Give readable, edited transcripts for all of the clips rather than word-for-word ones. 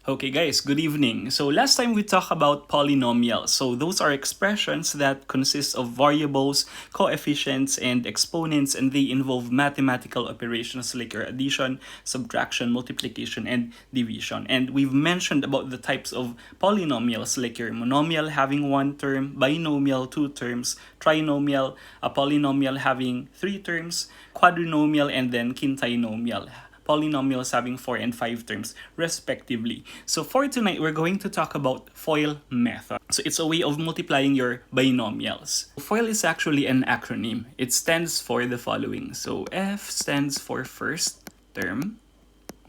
Okay guys, good evening. So last time we talked about polynomials. So those are expressions that consist of variables, coefficients, and exponents, and they involve mathematical operations like your addition, subtraction, multiplication, and division. And we've mentioned about the types of polynomials like your monomial having one term, binomial two terms, trinomial, a polynomial having three terms, quadrinomial, and then quintinomial, polynomials having 4 and 5 terms respectively. So for tonight, we're going to talk about FOIL method. So it's a way of multiplying your binomials. FOIL is actually an acronym. It stands for the following. So F stands for first term,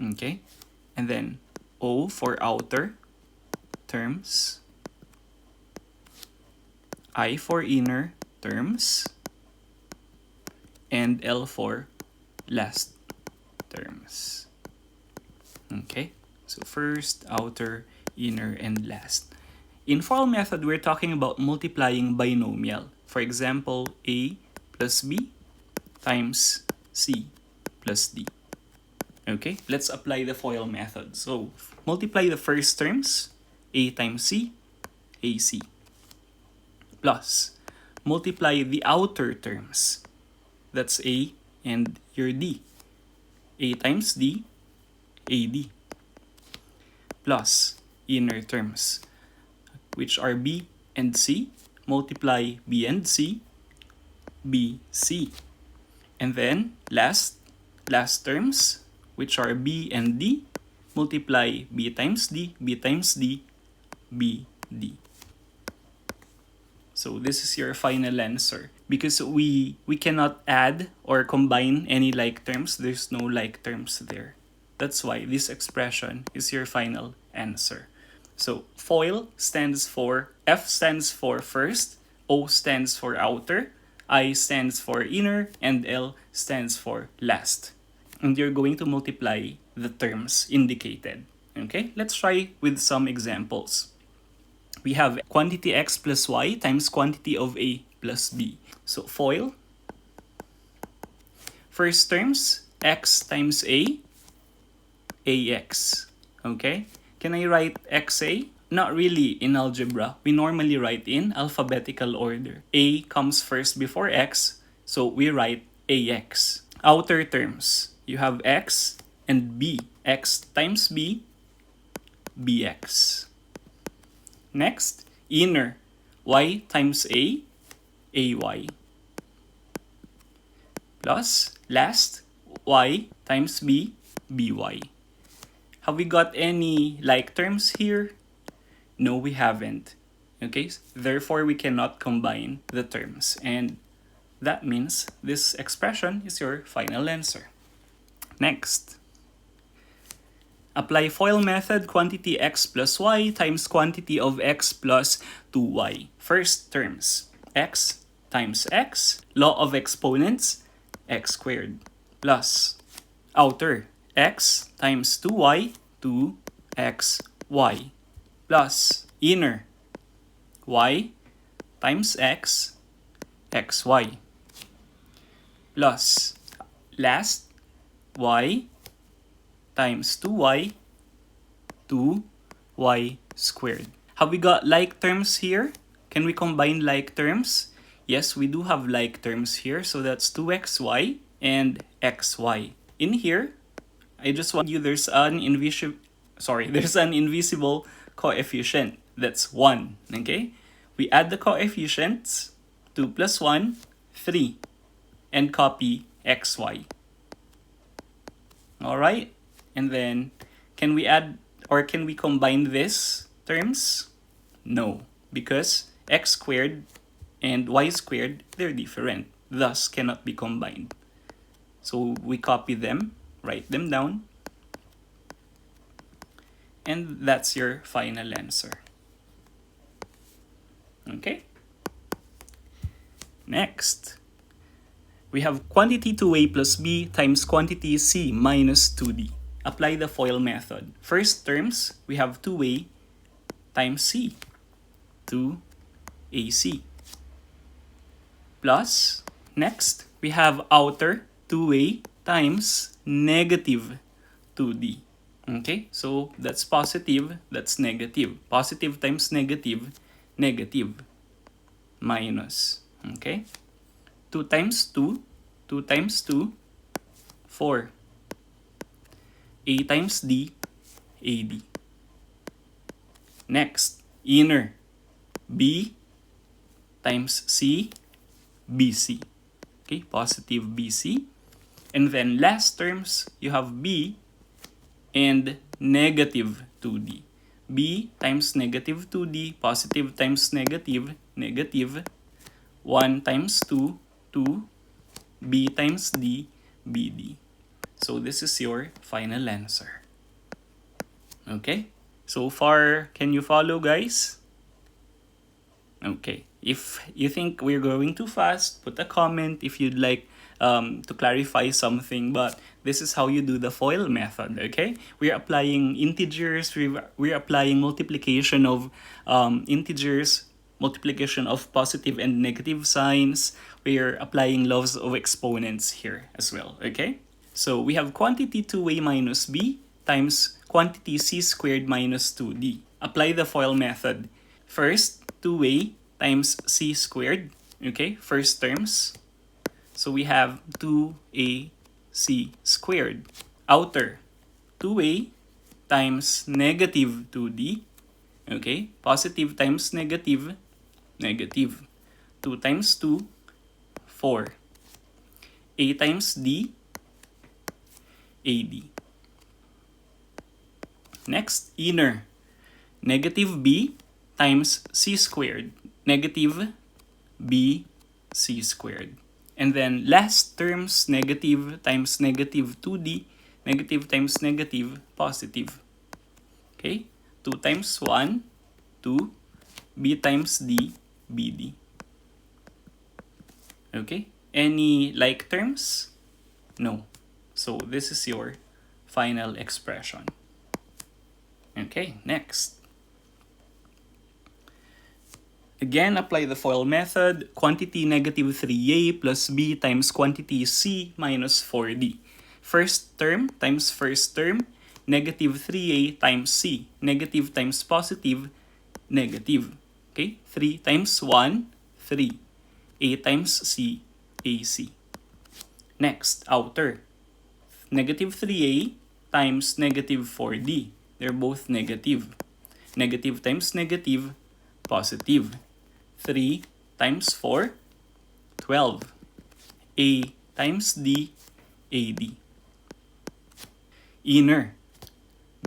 okay? And then O for outer terms, I for inner terms, and L for last terms. Okay, so first, outer, inner, and last. In FOIL method, we're talking about multiplying binomial. For example, A plus B times C plus D. Okay, let's apply the FOIL method. So multiply the first terms, A times C, AC, plus multiply the outer terms, that's A and your D, A times D, AD, plus inner terms, which are B and C, multiply B and C, BC. And then last terms, which are B and D, multiply B times D, B times D, BD. So this is your final answer. Because we cannot add or combine any like terms, there's no like terms there. That's why this expression is your final answer. So FOIL stands for, F stands for first, O stands for outer, I stands for inner, and L stands for last. And you're going to multiply the terms indicated. Okay, let's try with some examples. We have quantity x plus y times quantity of a plus b. So FOIL, first terms, x times a, ax. Okay? Can I write xa? Not really in algebra. We normally write in alphabetical order. A comes first before x, so we write ax. Outer terms, you have x and b. X times b, bx. Next, inner, y times a, ay. Plus, last, y times b, by. Have we got any like terms here? No, we haven't. Okay, therefore we cannot combine the terms. And that means this expression is your final answer. Next. Apply FOIL method, quantity x plus y times quantity of x plus 2y. First terms, x times x, law of exponents, x squared, plus outer, x times 2y, 2xy, plus inner, y times x, xy, plus last, y times 2y, 2y squared. Have we got like terms here? Can we combine like terms? Yes, we do have like terms here. So that's 2xy and xy. In here, I just want you, there's an invisible coefficient. That's 1. Okay? We add the coefficients, 2 plus 1, 3. And copy xy. Alright? And then, can we add or can we combine these terms? No, because x squared and y squared, they're different, thus cannot be combined. So we copy them, write them down, and that's your final answer. Okay? Next, we have quantity 2a plus b times quantity c minus 2d. Apply the FOIL method. First terms, we have 2a times c, 2ac. Plus, next, we have outer 2a times negative 2d. Okay, so that's positive, that's negative. Positive times negative, negative, minus. Okay, 2 times 2, 2 times 2, 4. A times D, AD. Next, inner, B times C, BC. Okay, positive BC. And then last terms, you have B and negative 2D. B times negative 2D, positive times negative, negative. 1 times 2, 2. B times D, BD. So this is your final answer. Okay? So far, can you follow, guys? Okay. If you think we're going too fast, put a comment if you'd like to clarify something. But this is how you do the FOIL method, okay? We're applying integers, we're applying multiplication of integers, multiplication of positive and negative signs. We're applying laws of exponents here as well, okay? So we have quantity 2a minus b times quantity c squared minus 2d. Apply the FOIL method. First, 2a times c squared. Okay, first terms. So we have 2ac squared. Outer, 2a times negative 2d. Okay, positive times negative, negative. 2 times 2, 4. A times d, ad. Next, inner, negative b times c squared, negative b c squared. And then last terms, negative times negative 2d, negative times negative, positive. Okay, 2 times 1, 2, b times d, bd. Okay, any like terms? No. So this is your final expression. Okay, next. Again, apply the FOIL method. Quantity negative 3a plus b times quantity c minus 4d. First term times first term, negative 3a times c. Negative times positive, negative. Okay, 3 times 1, 3. A times c, ac. Next, outer. Negative 3a times negative 4d. They're both negative. Negative times negative, positive. 3 times 4, 12. A times D, AD. Inner,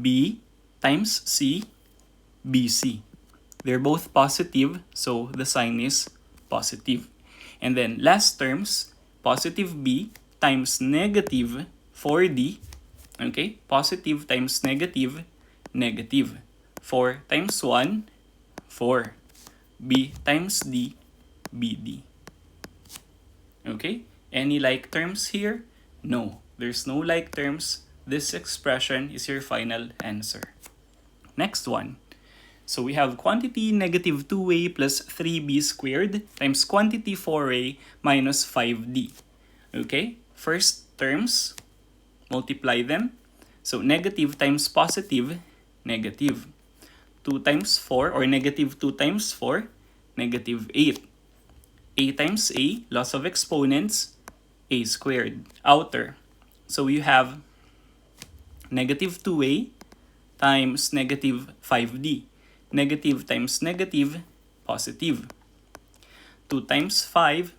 B times C, BC. They're both positive, so the sign is positive. And then last terms, positive B times negative 4D. Okay, positive times negative, negative. 4 times 1, 4. B times D, BD. Okay, any like terms here? No, there's no like terms. This expression is your final answer. Next one. So we have quantity negative 2a plus 3b squared times quantity 4a minus 5d. Okay, first terms, multiply them. So negative times positive, negative. 2 times 4 or negative 2 times 4, negative 8. A times a, loss of exponents, a squared. Outer. So you have negative 2a times negative 5d. Negative times negative, positive. 2 times 5,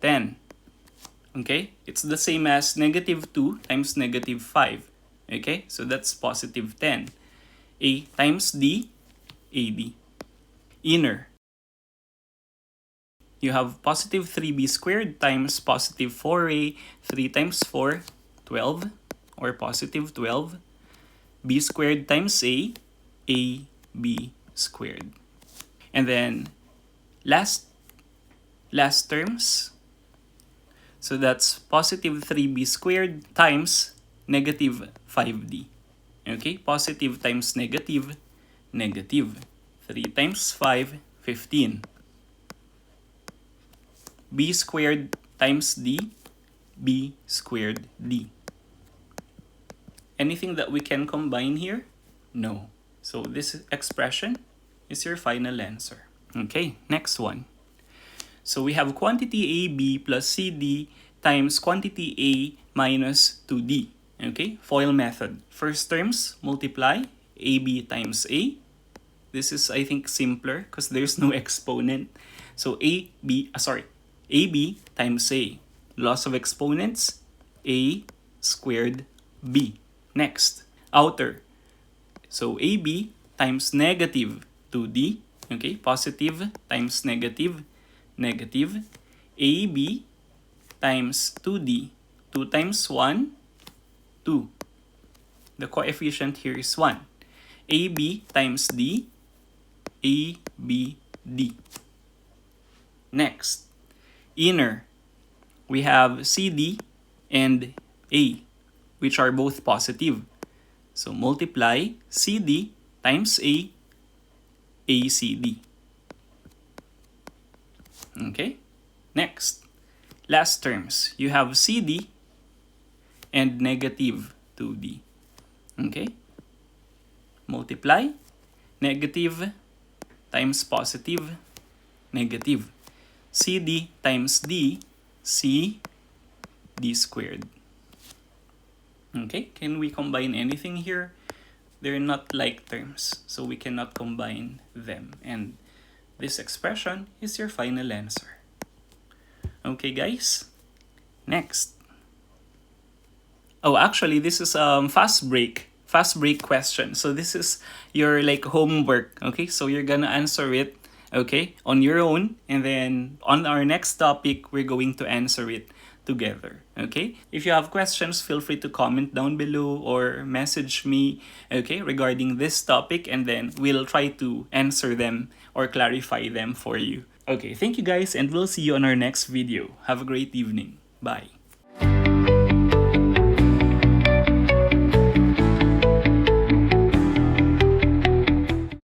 10. Okay? It's the same as negative 2 times negative 5. Okay? So that's positive 10. A times D, AD. Inner. You have positive 3b squared times positive 4a. 3 times 4, 12. Or positive 12. B squared times A, AB squared. And then last terms. So that's positive 3b squared times negative 5d. Okay, positive times negative, negative. 3 times 5, 15. B squared times D, B squared D. Anything that we can combine here? No. So this expression is your final answer. Okay, next one. So we have quantity AB plus CD times quantity A minus 2D. Okay, FOIL method. First terms, multiply AB times A. This is, I think, simpler because there's no exponent. So AB times A. Loss of exponents, A squared B. Next, outer. So AB times negative 2D. Okay, positive times negative, negative. AB times 2D. 2 times 1, 2. The coefficient here is 1. AB times D, ABD. Next, inner. We have CD and A, which are both positive. So multiply CD times A, ACD. Okay? Next, last terms. You have CD and negative 2D. Okay? Multiply negative times positive, negative. CD times D, C, D squared. Okay, can we combine anything here? They're not like terms, so we cannot combine them. And this expression is your final answer. Okay, guys? Next. Oh, actually, this is fast break question. So this is your like homework. Okay, so you're gonna answer it, okay, on your own, and then on our next topic we're going to answer it together. Okay, if you have questions, feel free to comment down below or message me, okay, regarding this topic, and then we'll try to answer them or clarify them for you. Okay, thank you guys, and we'll see you on our next video. Have a great evening. Bye.